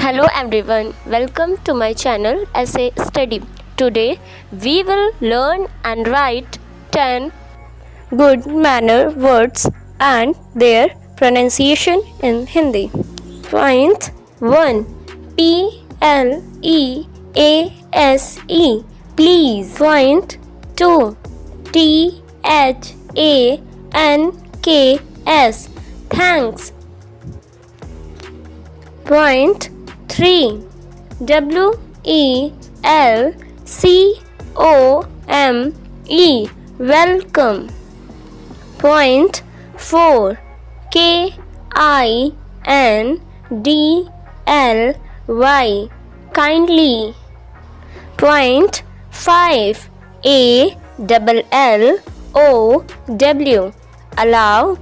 Hello everyone, welcome to my channel Essay Study. Today we will learn and write 10 good manner words and their pronunciation in Hindi. Point 1. P-L-E-A-S-E Please. Point 2. T-H-A-N-K-S Thanks. Point 3. W-E-L-C-O-M-E Welcome. Point 4. K-I-N-D-L-Y Kindly. Point 5. A-L-L-O-W Allow.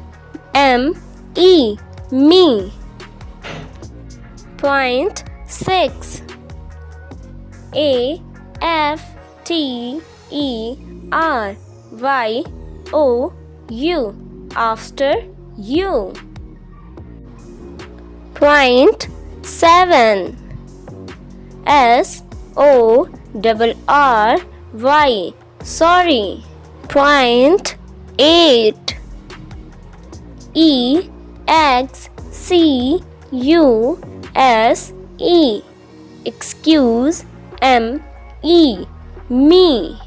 M-E Me. Point 6. A-F-T-E-R-Y-O-U After you. Point 7. S-O-R-R-Y Sorry. Point 8. E-X-C-U-S-E Excuse. M-E Me.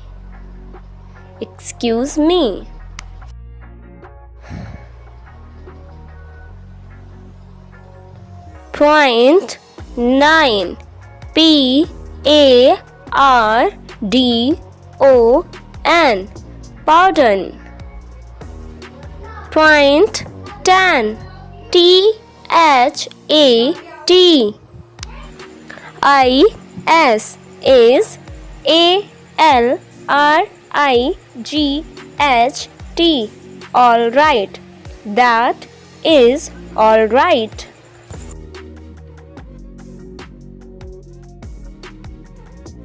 Excuse me. Point 9. P-A-R-D-O-N Pardon. Point 10. T-H-A-T I-S is A-L-R-I-G-H-T Alright. That is alright.